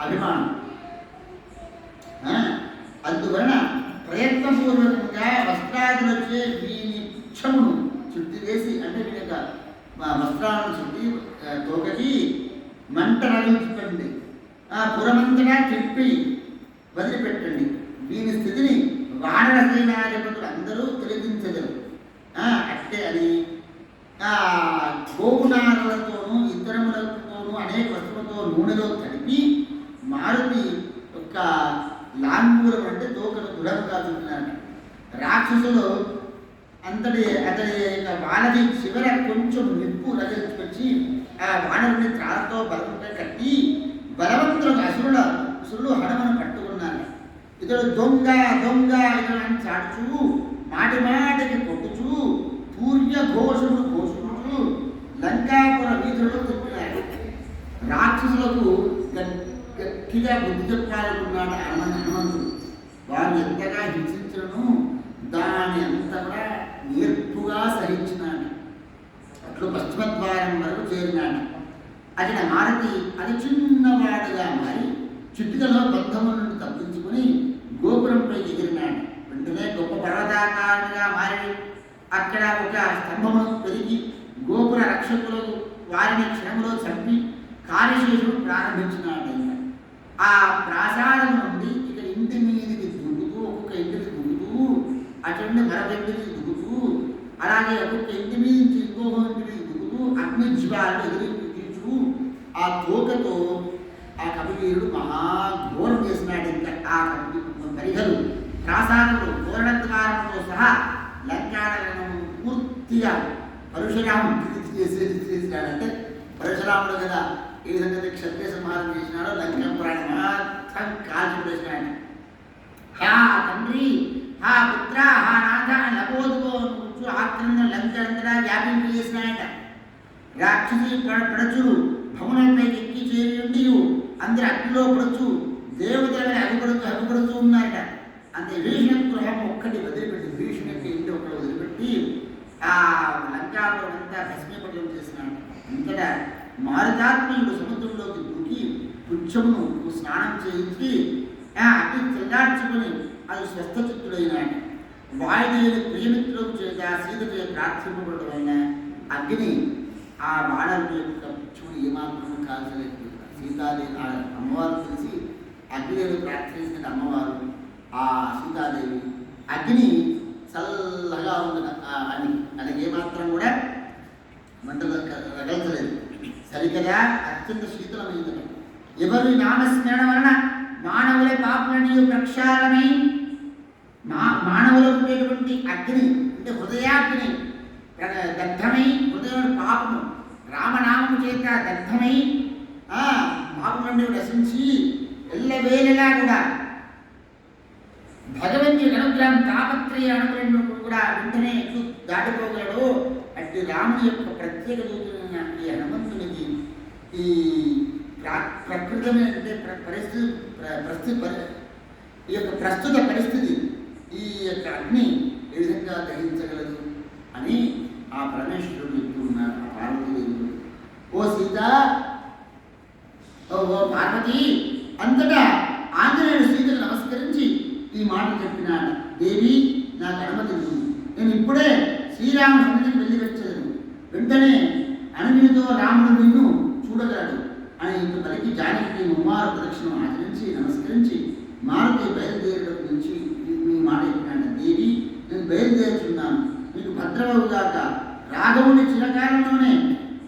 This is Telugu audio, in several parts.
అభిమానం. అందువలన ప్రయత్నపూర్వకంగా వస్త్రాదులు వచ్చే వీని పుచ్చమును శుద్ధి చేసి, అంటే వీని యొక్క వస్త్రాలను శుద్ధి తోకకి మంట రగించండి, పురమంతగా చెప్పి వదిలిపెట్టండి. వీని స్థితిని వానర సేనాధిపతులు అందరూ తిలకించగలరు. అట్టే అని గోగుణాలతోనూ ఇతరములతోనూ అనేక వస్తువులతో నూనెలో కలిపి మారుతి యొక్క లాంగూరం అంటే తోకను దృఢంగా చూపినారు. రాక్షసులు అతడి వానది చివర కొంచెం నిప్పు రగిల్చుకొచ్చి ఆ వానరుని త్రాళ్ళతో బలంగా కట్టి బలవంతులకు అసురులు హనుమను పట్టుకున్నారు. ఇతడు దొంగ దొంగ ఇతడు అని చాటుచూ మాటి మాటికి కొట్టుచూ పూర్య ఘోషుడు ఘోషుడు లంకాపుర వీధులలో తిప్పినాడు. రాక్షసులకు గట్టిగా బుద్ధి చెప్పాలనుకున్నాడు హనుమంతుడు. వారు ఎంతగా హింసించను దాని అంతా కూడా నేర్పుగా సహించినాడు. అట్లు పశ్చిమద్వారం వరకు చేరినాడు. అతని మారుతి అది చిన్నవాడుగా మారి చుట్టుకలో బంధముల నుండి తప్పించుకుని గోపురంపై ఎగిరినాడు. వెంటనే గొప్ప పర్వతాకారునిగా మారి అక్కడ ఒక స్తంభమును పెరిగి గోపుర రక్షకులకు వారిని క్షణంలో చంపి కార్యశేషుడు ప్రారంభించినాడు. ఆ ప్రాసాదం నుండి ఇక ఇంటి మీదకి దుంగుతూ ఒక్కొక్క ఇంటికి దుంగుతూ అటువంటి మరొక ఇంటికి దుంగుతూ అలాగే ఒక్కొక్క ఇంటి మీద నుంచి ఇంకొక ఇంటి మీద దుంగుతూ అగ్ని జ్వాలను ఎదురుచూ ఆ తోకతో ఆ కపివీరుడు మహాఘోరం చేసినాడు. ఇంకా ఆ పరిగలు ప్రాసాదములు తోరణద్వారంతో సహా లంకానగరం పూర్తిగా పరశురాముడు చేసినాడంటే పరశురాముడు కదా ఏ విధంగా క్షత్రియ సంహారం చేసినాడో లంకాపురాన్ని మాత్రం కాల్చిపడేసినాడు. హా తండ్రి, హా పుత్ర, హా నాథ లబోదుగో కూర్చు ఆక్రమణ లంక అంతటా వ్యాపింపు చేసినాయట. రాక్షసి పడచులు భవనంపైకి ఎక్కి చేరి ఉండి అందరు అగ్నిలో పడచ్చు దేవతలని అభిపడుతూ ఉన్నారట. అంతే భీషణ గృహం ఒక్కటి వదిలిపెట్టి భీషణకి ఇంటి ఒకటి వదిలిపెట్టి ఆ లంకాపురం అంతా భస్మీపటం చేసినాడు. అంతటా మారుతాత్మీయుడు సముద్రంలోకి దూకి పుచ్చమును స్నానం చేయించి అగ్ని తెల్లార్చుకొని అది స్వస్థచిత్తుడైనాడు. వాయుదేవుని ప్రియమిత్రులకు చేత సీతతో ప్రార్థింపబడటం వలన అగ్ని ఆ బాణరుని యొక్క పుచ్చమును ఏమాత్రము కాల్చలేదు. సీతాదేవి అమ్మవారు తెలిసి అగ్నిదేవుడు ప్రార్థించిన అమ్మవారు ఆ సీతాదేవి అగ్ని చల్లగా ఉన్న అని అది ఏమాత్రం కూడా మంటలు రగల్చలేదు. సరికదా అత్యంత శీతలమైంది. ఎవరి నామస్మరణ వలన మానవుల పాపలని ప్రక్షాళనై మానవులు ఉండేటువంటి అగ్ని అంటే హృదయాగ్ని దగ్ధమై హృదయం పాపము రామనామము చేత దగ్ధమై పాపములను రచించి ఎల్లవేళలా కూడా భగవంతుడి అనుగ్రహం తాపత్రయ అనుగ్రహం కూడా వెంటనే ఎట్లు దాటిపోగలడు. అట్టి రాముని యొక్క ప్రత్యేక దూతమైన ఈ హనుమంతునికి ఈ ప్రకృతమైన ఈ యొక్క ప్రస్తుత పరిస్థితి ఈ యొక్క అగ్ని ఏ విధంగా గ్రహించగలదు అని ఆ పరమేశ్వరుడు చెప్తూ ఉన్నారు. ఆ పార్వతీదేవుడు, ఓ సీత, ఓ పార్వతి, అంతటా ఆంజనేయుడు సీతను నమస్కరించి ఈ మాట చెప్పినాడు. దేవి, నాకు అనుమతి, నేను ఇప్పుడే శ్రీరామ సన్నిధికి వెళ్ళి వచ్చేది. వెంటనే అనుమతితో రాముడు నిన్ను చూడగలడు అని ఇంత పలికి జానకి ముమ్మారు ప్రదక్షిణం ఆచరించి నమస్కరించి మారుతి బయలుదేరడం నుంచి మీ మాట చెప్పినాడు. దేవి, నేను బయలుదేరుచున్నాను, మీకు భద్రమవుగాక. రాఘవుని చిరకాలంలోనే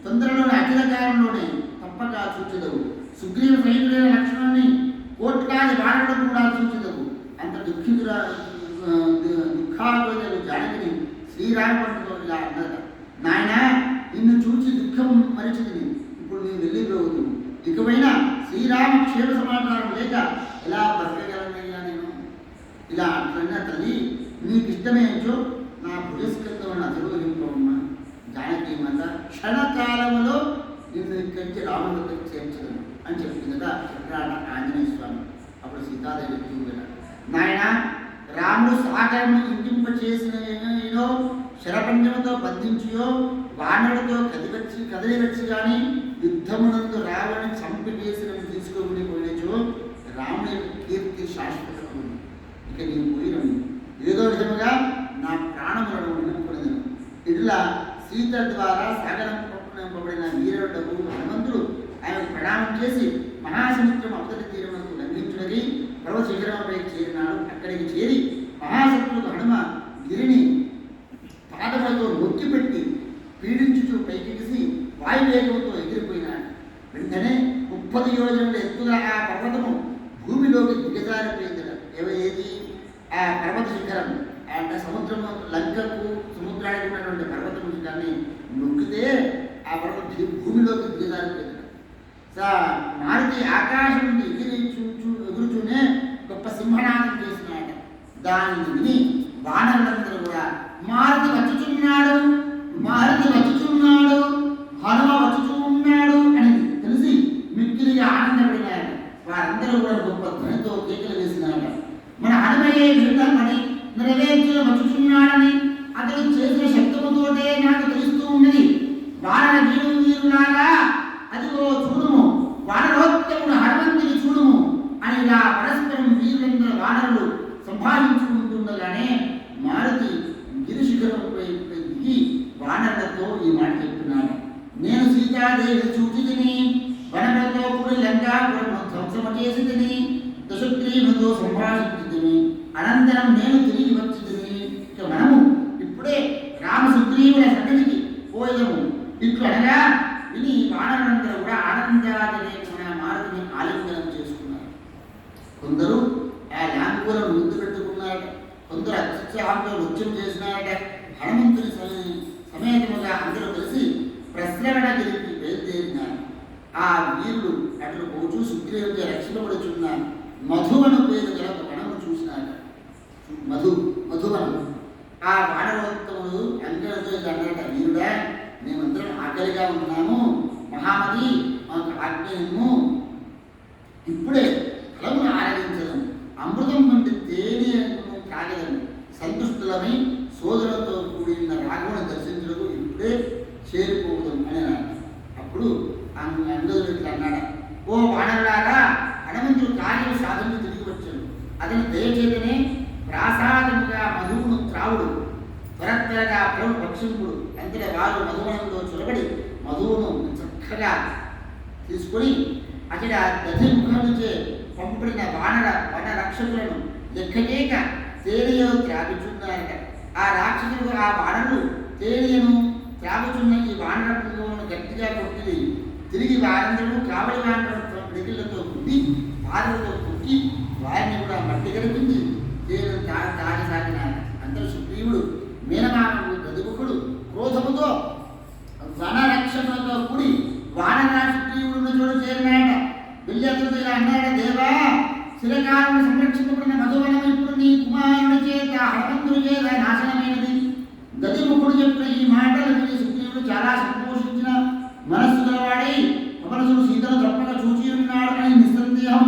తొందరలోనే అఖిల కాలంలోనే తప్పక చూచెదవు. సుగ్రీవ సైన్యుడైన లక్ష్మణుని కోట్లాది వాడడం కూడా చూచెదవు. అంత దుఃఖాలు జానకిని శ్రీరామపట్టుతో ఇలా అన్నదట. నాయన, నిన్ను చూసి దుఃఖం మరిచింది, ఇప్పుడు నేను వెళ్ళిపోవద్దు. ఇకపైన శ్రీరామ క్షేమ సమాచారం లేక ఎలా బ్రతకగలనయ్యా నేను? ఇలా అట్లన్నా తల్లి, నీకు ఇష్టమేంచో నా భుజస్కందమైన అధిరోహింపమ్మా. జానకి మాత క్షణకాలంలో నిన్ను ఇక్కడి నుంచి రాముడి దగ్గరికి చేర్చగలను అని చెప్పిందట చెప్పాడ ఆంజనేయ స్వామి. అప్పుడు సీతాదేవి చెప్తుందట, నాయన, రాముడు సాగరమును ఇంటింప చేసిన ఏదో శరపంజముతో బంధించియో వానరుడితో కదిలివచ్చి కానీ యుద్ధమునందు రావణి చంపి వేసిన తీసుకొని పోయినచో రాముని యొక్క కీర్తి శాశ్వతము. ఇక నేను పోయినను ఏదో విధముగా నా ప్రాణములను నిలుపుకునేదను. ఇట్లా సీత ద్వారా సాగనంపబడిన వీరుడకు హనుమంతుడు ఆయనకు ప్రణామం చేసి మహాసముద్రం అవతలి తీరములకు లంఘించునది పర్వత శిఖరంపై చేరినాడు. అక్కడికి చేరి మహాశత్రుడు హనుమ గిరిని పాదములతో నొక్కిపెట్టి పీడించుచూ పైకెగిసి వాయువేగంతో ఎగిరిపోయినాడు. వెంటనే 30 యోజనల ఎత్తుగా ఆ పర్వతము భూమిలోకి దిగజారిపోయింది. ఏది ఆ పర్వత శిఖరం అంటే సముద్రము, లంకకు సముద్రానికి ఉన్నటువంటి పర్వతం శిఖరాన్ని నొక్కితే ఆ పర్వతం భూమిలోకి దిగజారిపోయింది. మారుతి ఆకాశం నుండి ఎగురుచూనే గొప్ప సింహనాదం చేసినాడు. దానిని విని వానరులందరూ కూడా మారుతి వచ్చుచున్నాడు, మారుతి వచ్చుచున్నాడు, హనుమ వచ్చుచూ ఉన్నాడు అని తెలిసి మిక్కిలిగా ఆనందపడినాడు. వారందరూ కూడా గొప్ప ధ్వనితో కేకలు వేసినాడు. మన హనుమయ్యే విడుదలని నెరవేర్చు వచ్చుచున్నాడని అతడు చేసిన శబ్దముతోటే నాకు తెలుస్తూ ఉన్నది. వానర వీరులారా అదిగో చూడుము, వానరోత్తముడు హనుమంతుని చూడుము అని ఇలా పరస్పరం వీరులందరూ వానరులు సంభాషించుకుంటుండగానే మారుతి గిరిశిఖరంపై దిగి వానరులతో ఈ మాట చెప్తున్నాడు. నేను సీతాదేవి చూచితిని, వనములతో కూడి లంకాపురము ధ్వంసము చేసితిని, దశగ్రీవునితో సంభాషించితిని, అనంతరం నేను తిరిగి వచ్చితిని. ఇక మనము ఇప్పుడే రామసుగ్రీవుల సన్నిధికి పోయేము. ఇట్లు అనగా విని వానరులందరూ కూడా ఆనందాదలేఖన మారుతిని ఆలింగనం చేసుకున్నారు. కొందరు ఆ ల్యాంపులను ముద్దు పెట్టుకున్నారట, కొందరు అత్యుత్సాహంతో నృత్యం చేసినారట. హనుమంతుని సమేతముగా అందరూ కలిసి ప్రశ్రవణగిరికి బయలుదేరినారు. ఆ వీరుడు అట్లు పోచు సుగ్రీవుడికి రక్షింపబడుచున్న మధువను పేరు గల ఒక వనము చూసినారట. మధువనం. ఆ వానరోత్తముడు అందరితో అన్నారట, వీరుడా మేమందరం ఆకలిగా ఉన్నాము, మహామతి మాకు ఆజ్ఞను ఇప్పుడే ఫలమును ఆరగించడం, అమృతం వంటి తేనెను తాగలను, సంతుష్టులమై సోదరులతో కూడిన రాఘవుని దర్శించడం ఇప్పుడే చేరిపోవడం అని అన్నాడు. అప్పుడు అందరూ ఇట్లా అన్నాడు, ఓ వానరులారా, హనుమంతుడు కార్యం సాధనకు తిరిగి వచ్చాడు. అతని దయచేతనే ప్రాసాదముగా మధువును త్రావుడు, త్వరగా ప్రభు పక్షింపుడు. అంతటా వారు మధువనంలో చొరబడి మధువును చక్కగా తీసుకొని అక్కడ దధి ముఖం నుంచే పంపబడిన వన రక్షకులను లెక్కలేక తేనెయో త్రాగుచున్నారట. ఆ రాక్షసులు ఆ వానరులు తేనెను త్రాగుచున్న ఈ వానరులను గట్టిగా కొట్టి తిరిగి వారందరూ కావలి వానరుల పిడికిళ్లతో గుద్ది పాదలతో తొక్కి వారిని కూడా మట్టి కనిపించి తేనెను తాగసాగినారు. అందరూ సుగ్రీవుడు మీనమానవుడు దదుముఖుడు క్రోధముతో వనరక్షకులతో కూడి వానరా సుగ్రీవుడు చోటు చేరినాయట. వెళ్ళి అతనితో ఇలా అన్నాడు, దేవా, చిరకాలను సంరక్షింపబడిన మధువనం ఇప్పుడు నీ కుమారుడి చేత హనుమంతుడి చేత నాశనమైనది. దదిముఖుడు చెప్పిన ఈ మాటలు విని సుగ్రీవుడు చాలా సంతోషించిన మనస్సు గలవాడై మనసును సీతను తప్పక చూచి ఉన్నాడు అని నిస్సందేహం.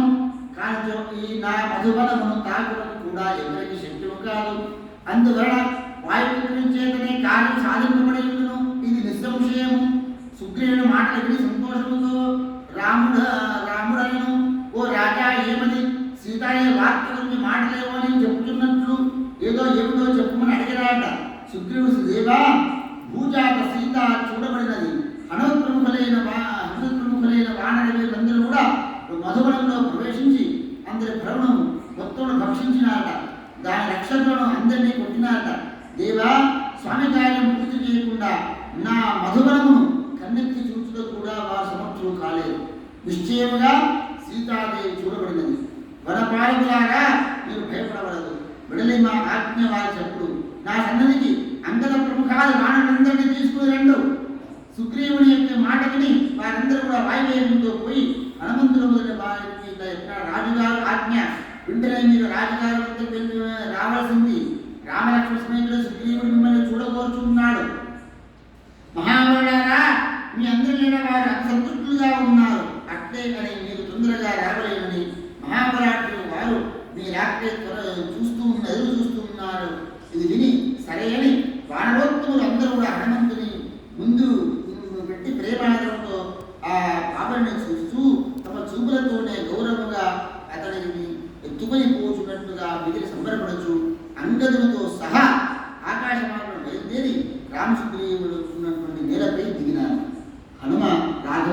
కానీ ఈ నా మధువనమును తాకుటకు కూడా ఎవరికి శక్యము కాదు. అందువలన వాయుపుత్రుని చేతనే కార్యం సాధింపబడి ఉండును. ఇది నిస్సంశయము. సుగ్రీవుని మాటలు విని సంతోషముతో రాముడను, ఓ రాజా, ఏమని సీతాయ వార్త గురించి మాటలేవో అని చెప్పుతున్నట్లు ఏదో ఏమిటో చెప్పమని అడిగారట. సుగ్రీవుడు, దేవా, భూజాత సీత చూడబడినది. హనుప్రముఖులైన వానరులందరూ కూడా మధువనంలో ప్రవేశించి అందరి భ్రమణం మొత్తం భక్షించినారట. దాని రక్షకులను అందరినీ కొట్టినారట. దేవా, స్వామి కార్యం పూర్తి చేయకుండా నా మధువనమును కన్నెత్తి చూచుతో కూడా వారు సమర్థులు కాలేదు. నిశ్చయముగా సీతాదేవి చూడబడినది. వనపాలకులారా, మీరు భయపడవలదు. విడలి మా ఆజ్ఞ వారి చెప్పుడు. నా సన్నదికి అంగద ప్రముఖాలు వానరులందరినీ తీసుకుని రండు. సుగ్రీవుని యొక్క మాట విని వారందరూ కూడా వాయువేగంతో పోయి హనుమంతుడు మొదటి వారికి రాజుగారు ఆజ్ఞ వెంటనే మీరు రాజుగారి వద్దకు వెళ్ళి రావాల్సింది. రామలక్ష్మణ సమేతుడు సుగ్రీవుడు మిమ్మల్ని చూడగోరుచున్నాడు. మహాబలులారా, మీ అందరి వారు అతి సంతృప్తులుగా ఉన్నారు. అట్లే కానీ మీరు తొందరగా రావలేమని మహాబలాఢ్యులు వారు మీ రాత్రి ఎదురు చూస్తూ ఉన్నారు. ఇది విని సరే అని వానరోత్తములు అందరూ కూడా హనుమంతుని ముందు పెట్టి ప్రేమాదరంతో ఆ బాబుని చూస్తూ తమ చూపులతోనే గౌరవంగా అతనికి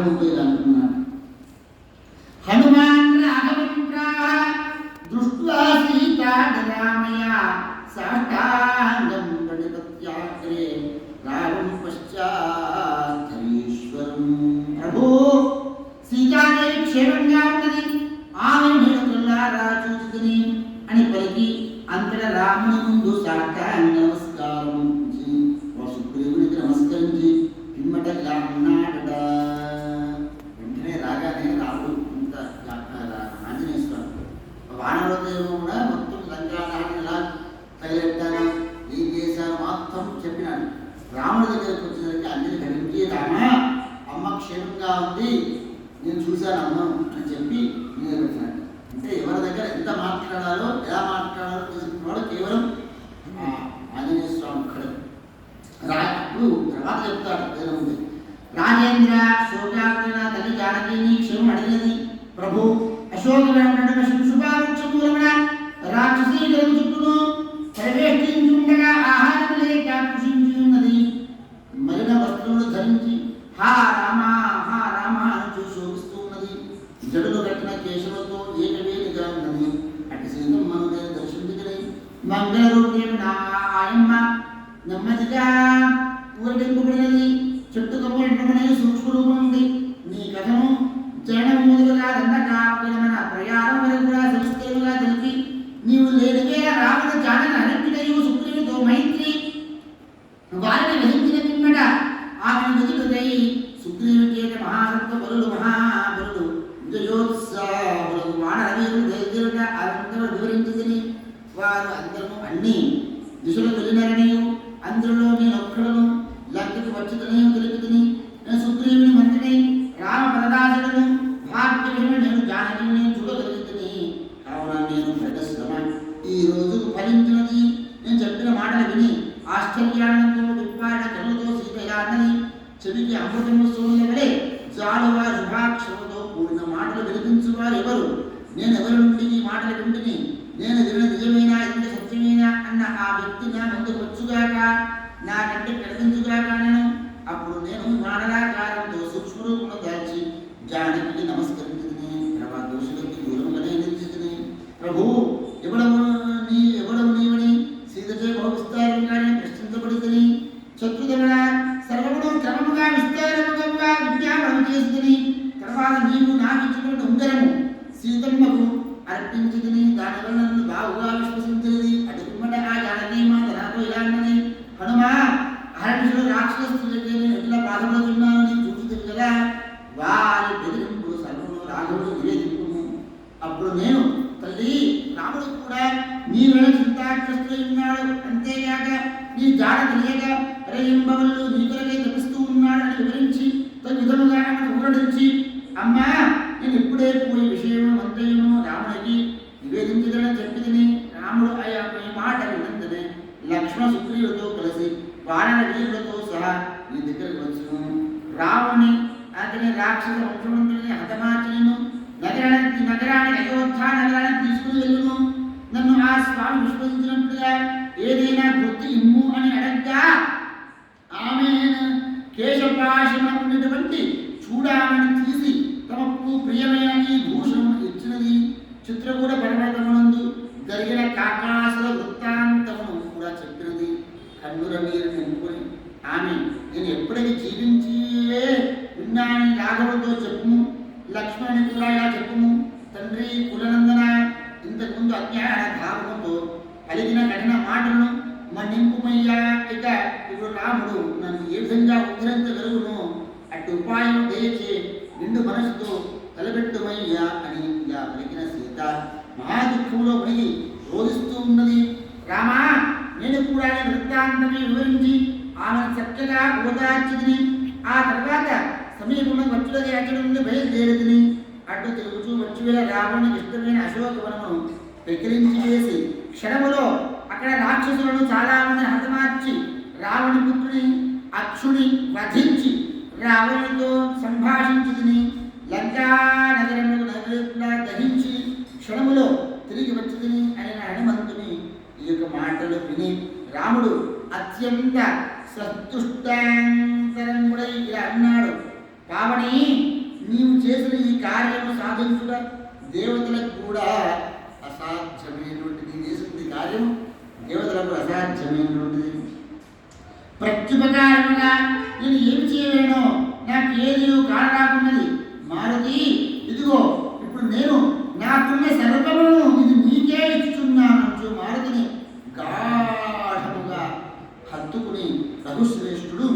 రాఘవుడితో ఇలా అంటున్నాడు. హనుమాన్ రాఘవేంద్రా దృష్ట్వా సీతారామయ సాష్టాంగం ప్రణిపత్యాగ్రే రావం పశ్చాత్తరీశ్వరం. ప్రభు, సీతాదేవి క్షేమంగా ఉన్నది, ఆమె నేను కల్లారా చూచుకుని అని పలికి అంతటా రాముని ముందు సాష్టాంగ నమస్కారం సుగ్రీవునికి నమస్కరించి పిమ్మట ఇలా అన్నాడట. వెంటనే రాగానే రాముడు ఇంత ఆంజనేయ స్వామి వానరదేవుడు కూడా మొత్తం లంకాదాన్ని ఎలా తగిలెట్టాను, ఏం చేశాను మొత్తం చెప్పినాడు. రాముడి దగ్గరకు వచ్చేసరికి అంజని కడిగి రామా అమ్మ క్షేమంగా ఉంది, నేను చూశాను అమ్మను అని చెప్పి నేను పెట్టినాడు. అంటే ఎవరి దగ్గర ఎంత మాట్లాడాలో ఎలా మాట్లాడాలో తెలుసుకున్నవాడు కేవలం ఆంజనేయ స్వామి ఒక్కడే. ఇప్పుడు తర్వాత చెప్తాడు ఏముంది. రాజేంద్ర శోకాగ్రన తల్లి జానకిని క్షేమం అడిగినది. ప్రభు, అశోకవనం శుభావృక్షమూలమున రాక్షసీ గరువు చుట్టూను పరివేష్టించుండగా ఆహారం లేక కృషించి ఉన్నది. మలిన వస్త్రములు ధరించి హా రామ హా రామ అంటూ శోభిస్తూ ఉన్నది. జడులు కట్టిన కేశములతో ఏకవేదిగా ఉన్నది. అటు సీతమ్మను నేను దర్శించుకుని మంగళరూపేణ ఆయమ్మ నెమ్మదిగా ఊరడింపబడినది. చెట్టు కమ్మనే సూక్ష్మ రూపం ఉంది. నీ కథను జనం మొదలుగా దండకాపమైన ప్రయాణం వరకు కూడా సవిస్తేలుగా తెలిపి నీవు లేనివే రావణ జానన అనంటినయు సుగ్రీవుతో మైత్రి వారిని వహించిన పిమ్మట ఆమెను ఎదుటై సుగ్రీవుకి మహాసత్వ బలులు మహాబలులు విజయోత్సాహులు వానరవీరులు ధైర్యులుగా అందరూ వివరించుకుని వారు అందరూ అన్ని దిశలు వెళ్ళినారనియు అందులో నేను ఒక్కడను లంకకు వచ్చుతనేయు తెలుపుతుని సుగ్రీవుని మంత్రిని రామ పరదాసులను భాగ్యమును నేను జానకిని చూడగలుగుతుని. కావున నేను ప్రదర్శన ఈ రోజు ఫలించినది. నేను చెప్పిన మాటలు విని ఆశ్చర్యానంతో విప్పాడ కనులతో సీతగా అన్నది. చెవికి అమృతము సోదరులే జాలువారి శుభాక్షరతో కూడిన మాటలు వినిపించువారు ఎవరు? నేను ఎవరి నుండి ఈ మాటలు వింటిని? నేను విన్న నిజమేనా, ఇంత సత్యమేనా అన్న ఆ వ్యక్తి నా ముందుకు వచ్చుగాక, నా కంటే కనిపించుగాక. అప్పుడు నేను మానరాకారంతో సూక్ష్మరూపంలో దాల్చి జానకి నమస్కరించుకుని ప్రభా దోషులకి దూరంగానే నిలిచిని. ప్రభు, ఎవడము నీవని సీతచే బహు విస్తారంగానే ప్రశ్నించబడుతుంది. శత్రుదమన సర్వమును క్రమముగా విస్తారముగా విజ్ఞాపనం చేసుకుని తర్వాత నీవు నాకు ఇచ్చినటువంటి ఉంగరము సీతమ్మకు అర్పించుకుని దానివల్ల నన్ను బాగుగా విశ్వసించినది. అటు పిమ్మట ఆ జానకి మాత నాకు ఇలా అన్నది. హనుమా, అరణ్యులు రాక్షసులకి నేను ఎట్లా బాధపడుతున్నాను నేను చూస్తుంది కదా, వారి బెదిరింపులు సర్వము రాఘవుడు నివేదింపుము. అప్పుడు నేను తల్లి రాముడు కూడా నీ వేళ చింతాగ్రస్తులై ఉన్నాడు, అంతేగాక నీ జాడ తెలియక రేయింబవళ్ళు నీ కొరకే తప్పిస్తూ ఉన్నాడు అని వివరించి తగిదముగా ఊరడించి అమ్మా నేను ఇప్పుడే పోయి విషయం అంతయును రాముడికి నివేదించదని చెప్పిదని. రాముడు అయ్యా ఈ మాట వినంతనే లక్ష్మణ సుగ్రీవులతో కలిసి వానర వీరులతో సహా నీ దగ్గరకు వచ్చును. రాముని అతని రాక్షస వంశమంతుని హతమార్చిను. నగరానికి అయోధ్య నగరానికి తీసుకుని వెళ్ళును. నన్ను ఆ స్వామి విశ్వసించినట్లుగా ఏదైనా గుర్తు ఇమ్ము అని అడగ్గా ఆమె కేశపాశమ ఉన్నటువంటి చూడాలని తీసి తమకు ప్రియమైన ఈ భూషణం ఇచ్చినది. చిత్రకూట పర్వతమునందు జరిగిన కాకాసుల వృత్తాంతమును కూడా చెప్పినది. కన్నుల నీరు నింపుకొని ఆమె నేను ఎప్పటికీ జీవించే విన్నాని రాఘవుడితో చెప్పుము, లక్ష్మణుని కూడా ఇలా చెప్పుము. తండ్రి కులనందన ఇంతకుముందు అజ్ఞాన భావంతో పలికిన కఠిన మాటలను మన్నింపుమయ్యా. ఇక ఇప్పుడు రాముడు నన్ను ఏ విధంగా ఉద్ధరించగలుగును, అటు ఉపాయం దయచే నిండు మనసుతో తలపెట్టుమయ్యా అని ఇలా పలికిన సీత మహా దుఃఖంలో మునిగి రోధిస్తూ ఉన్నది. రామా, నేను కూడా వృత్తాంతమే వివరించి ఆమెను చక్కగా ఓదార్చిదిని. ఆ తర్వాత సమీపంలో వచ్చులది అక్కడి నుండి బయలుదేరిదిని. అటు తిరుగుతూ వచ్చువేళ రావణునికి ఇష్టమైన అశోకవనమును పెకిరించి వేసి క్షణములో అక్కడ రాక్షసులను చాలా మంది హతమార్చి రావణి పుత్రుని అక్షుని వధించి రావణునితో సంభాషించుకుని లంకా నగరమును నగరంగా దహించి క్షణములో తిరిగి వచ్చింది అయిన హనుమంతుని ఈ యొక్క మాటలు విని రాముడు అత్యంత సంతుష్టాంతరంగుడై ఇలా అన్నాడు. పావని నీవు చేసిన ఈ కార్యము సాధించుట దేవతలకు కూడా అసాధ్యమైనటువంటిది. నీ చేసిన ఈ కార్యం దేవతలకు అసాధ్యమైనటువంటిది. ప్రత్యుపకారముగా నేను ఏమి చేయలేనో నాకు ఏది కారణాకున్నది మారుతి, ఇదిగో ఇప్పుడు నేను నాకున్న సర్వము ఇది నీకే ఇచ్చుచున్నాను. మారుతిని గాఢముగా హత్తుకుని రఘుశ్రేష్ఠుడు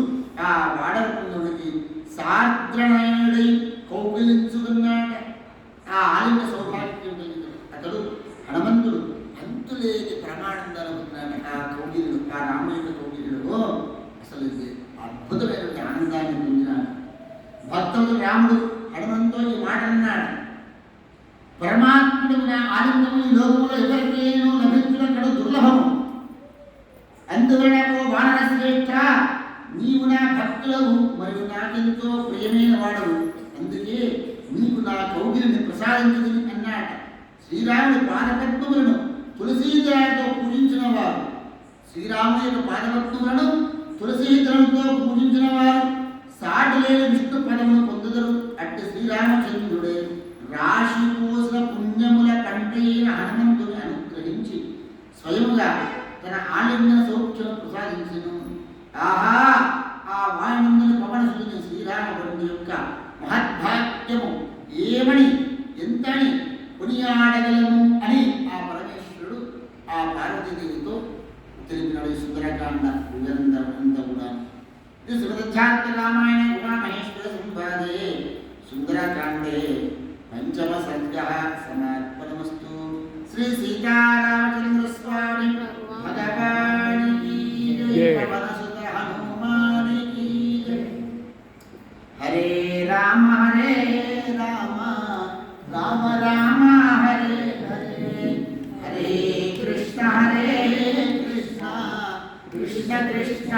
ఆ వాడరకుందుడికి సార్ద్రనయుడై కౌగిలించుకున్నాడు. ఆ ఆలింగ సౌభాగ్యం అతడు హనుమంతుడు అంతులేని ప్రమాణం అనుకున్నాడు. ఆ కౌగిలుడు, ఆ రాముడి యొక్క కౌగిలుడు అసలు అద్భుతమైనటువంటి ఆనందాన్ని పొందినాడు. భక్తుడు రాముడు హనుమంతో ఈ మాట అన్నాడు, పరమాత్ముడు నా ఆనందము ఈ లోకంలో ఎవరికేనో లభించడం కడు దుర్లభము. అందువలన వానర శ్రేష్ఠ, నీవు నా భక్తులవు మరియు నాకెంతో ప్రియమైన వాడవు, అందుకే నీకు నా కౌగిలిని ప్రసాదించదని అన్నాడు. శ్రీరాముడి పాదపద్మములను తులసీదళంతో పూజించిన వారు, శ్రీరాముడి యొక్క పాదపద్మములను తులసీదళంతో పూజించిన వారు సాటి లేని విష్ణు పదమును పొందుదరు. అట్టి శ్రీరామచంద్రుడే రాశి కోసిన పుణ్యముల కంటైన హనుమంతుని అనుగ్రహించి స్వయముగా తన ఆలింగన సౌఖ్యం ప్రసాదించను. ఆహా, ఆ వాయునందుని పవనసుని శ్రీరామచంద్రుని యొక్క మహద్భాగ్యము ఏమని ఎంతని కొనియాడగలము అని ఆ పరమేశ్వరుడు ఆ పార్వతీదేవితో తెలిపినాడు. ఈ సుందరకాండ అంతా కూడా శ్రీమద్ధ్యాత్మ రామాయణ ఉమామహేశ్వర సంవాదే సుందరకాండే పంచమ సర్గః సమార్పణమస్తు. శ్రీ సీతారామచంద్ర స్వామి భగవానికి జై. పవనసుత హనుమానికి జై. హరే రామ హరే రామ రామ రామ హరే హరే, హరే కృష్ణ కృష్ణ కృష్ణ కృష్ణ